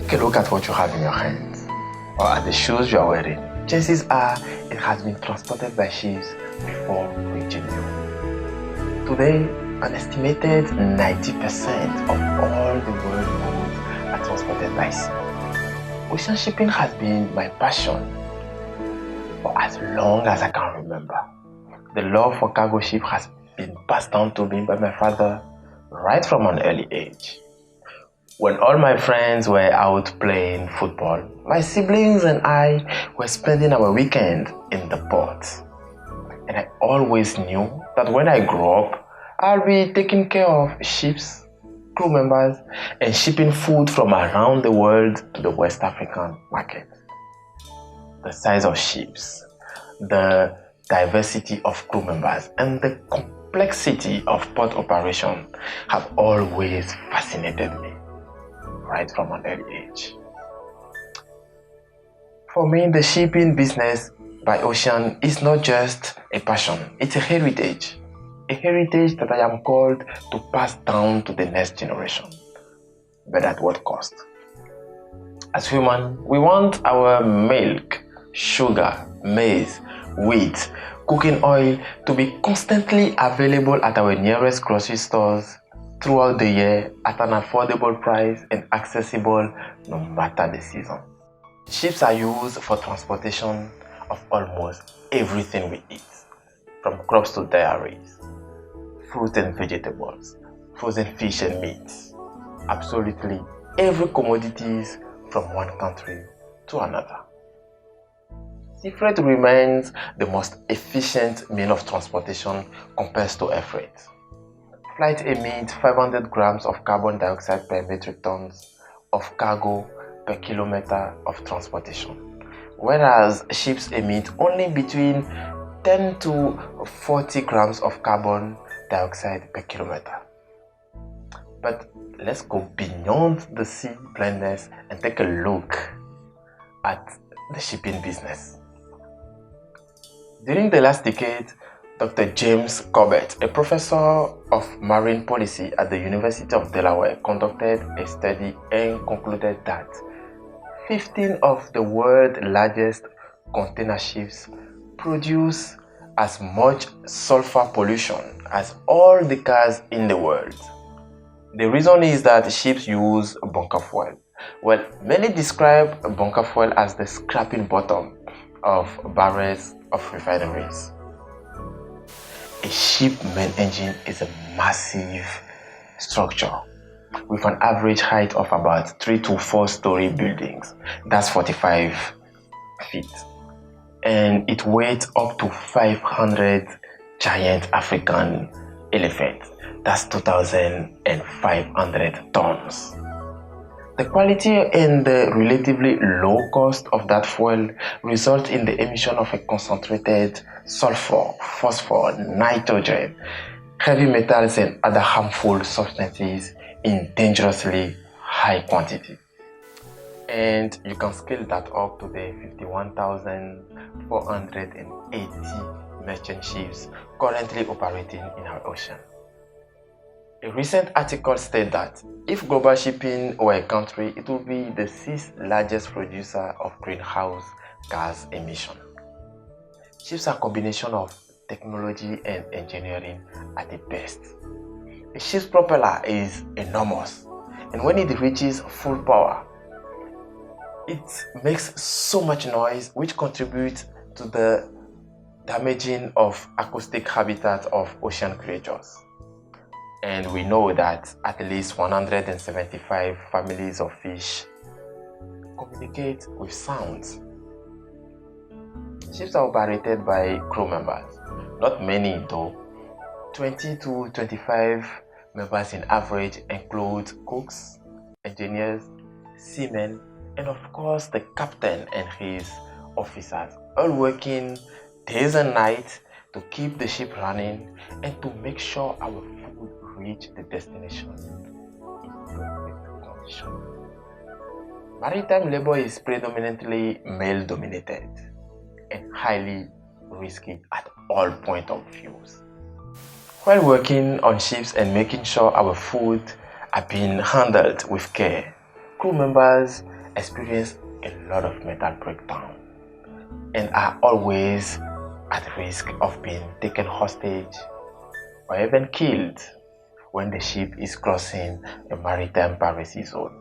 Take a look at what you have in your hands, or at the shoes you are wearing. Chances are it has been transported by ships before reaching you. Today, an estimated 90% of all the world's goods are transported by sea. Ocean shipping has been my passion for as long as I can remember. The love for cargo ship has been passed down to me by my father right from an early age. When all my friends were out playing football, my siblings and I were spending our weekend in the port. And I always knew that when I grow up, I'll be taking care of ships, crew members, and shipping food from around the world to the West African market. The size of ships, the diversity of crew members, and the complexity of port operation have always fascinated me right from an early age. For me, the shipping business by ocean is not just a passion, it's a heritage that I am called to pass down to the next generation. But at what cost? As humans, we want our milk, sugar, maize, wheat, cooking oil to be constantly available at our nearest grocery stores throughout the year at an affordable price and accessible no matter the season. Ships are used for transportation of almost everything we eat, from crops to dairies, fruit and vegetables, frozen fish and meats, absolutely every commodities from one country to another. Sea freight remains the most efficient means of transportation compared to air freight. Flights emit 500 grams of carbon dioxide per metric tons of cargo per kilometer of transportation, whereas ships emit only between 10 to 40 grams of carbon dioxide per kilometer. But let's go beyond the sea blindness and take a look at the shipping business. During the last decade, Dr. James Corbett, a professor of marine policy at the University of Delaware, conducted a study and concluded that 15 of the world's largest container ships produce as much sulfur pollution as all the cars in the world. The reason is that ships use bunker fuel. Well, many describe bunker fuel as the scrapping bottom of barrels of refineries. A ship main engine is a massive structure with an average height of about 3 to 4 story buildings. That's 45 feet. And it weighs up to 500 giant African elephants. That's 2,500 tons. The quality and the relatively low cost of that fuel result in the emission of a concentrated sulfur, phosphor, nitrogen, heavy metals and other harmful substances in dangerously high quantity. And you can scale that up to the 51,480 merchant ships currently operating in our ocean. A recent article stated that if global shipping were a country, it would be the 6th largest producer of greenhouse gas emission. Ships are a combination of technology and engineering at the best. A ship's propeller is enormous, and when it reaches full power, it makes so much noise which contributes to the damaging of acoustic habitat of ocean creatures. And we know that at least 175 families of fish communicate with sounds. Ships are operated by crew members, not many though. 20 to 25 members in average include cooks, engineers, seamen, and of course the captain and his officers, all working days and nights to keep the ship running and to make sure our food reach the destination in perfect condition. Maritime labor is predominantly male-dominated and highly risky at all points of views. While working on ships and making sure our food are being handled with care, crew members experience a lot of metal breakdown and are always at risk of being taken hostage or even killed when the ship is crossing a maritime piracy zone.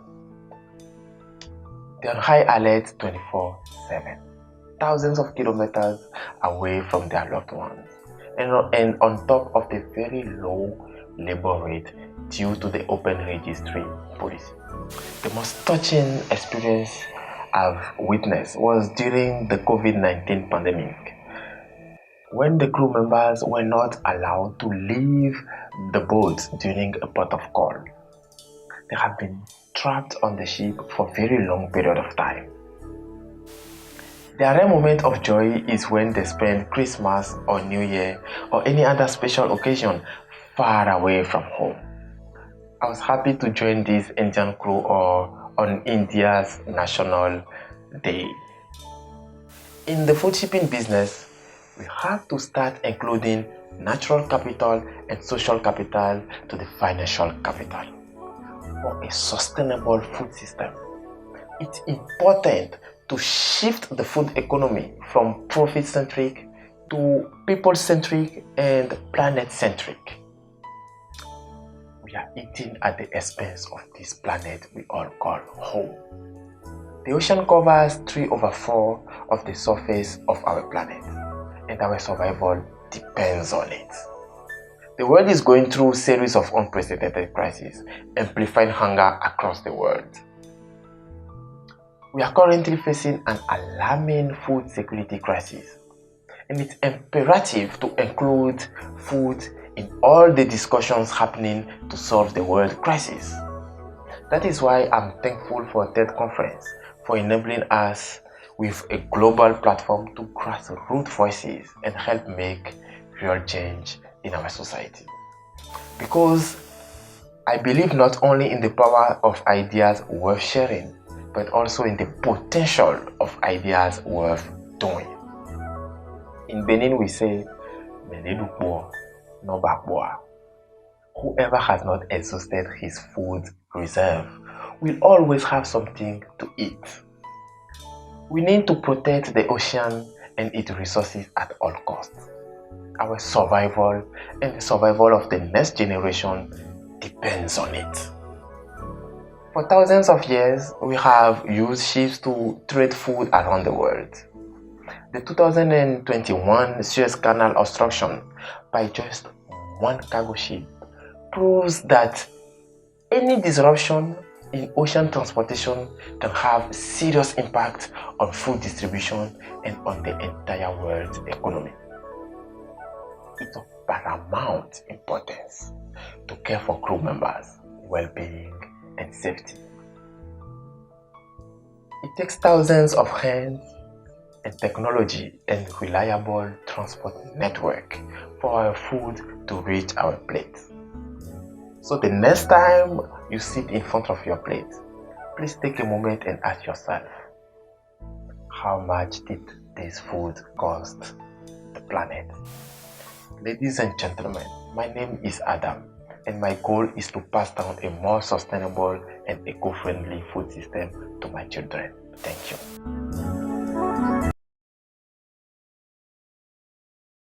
They're on high alert 24/7, thousands of kilometers away from their loved ones, and on top of the very low labor rate due to the open registry policy. The most touching experience I've witnessed was during the COVID-19 pandemic, when the crew members were not allowed to leave the boat during a port of call. They have been trapped on the ship for a very long period of time. Their rare moment of joy is when they spend Christmas or New Year or any other special occasion far away from home. I was happy to join this Indian crew on India's National Day. In the food shipping business, we have to start including natural capital and social capital to the financial capital for a sustainable food system. It's important to shift the food economy from profit-centric to people-centric and planet-centric. We are eating at the expense of this planet we all call home. The ocean covers 3/4 of the surface of our planet, and our survival depends on it. The world is going through a series of unprecedented crises, amplifying hunger across the world. We are currently facing an alarming food security crisis, and it's imperative to include food in all the discussions happening to solve the world crisis. That is why I'm thankful for TED Conference for enabling us with a global platform to grassroots voices and help make real change in our society. Because I believe not only in the power of ideas worth sharing, but also in the potential of ideas worth doing. In Benin we say, no bakboa. Whoever has not exhausted his food reserve will always have something to eat. We need to protect the ocean and its resources at all costs. Our survival and the survival of the next generation depends on it. For thousands of years, we have used ships to trade food around the world. The 2021 Suez Canal obstruction by just one cargo ship proves that any disruption in ocean transportation can have serious impact on food distribution and on the entire world's economy. It's of paramount importance to care for crew members' well-being and safety. It takes thousands of hands and technology and reliable transport network for our food to reach our plates. So the next time you sit in front of your plate, please take a moment and ask yourself, how much did this food cost the planet? Ladies and gentlemen, my name is Adam, and my goal is to pass down a more sustainable and eco-friendly food system to my children. Thank you.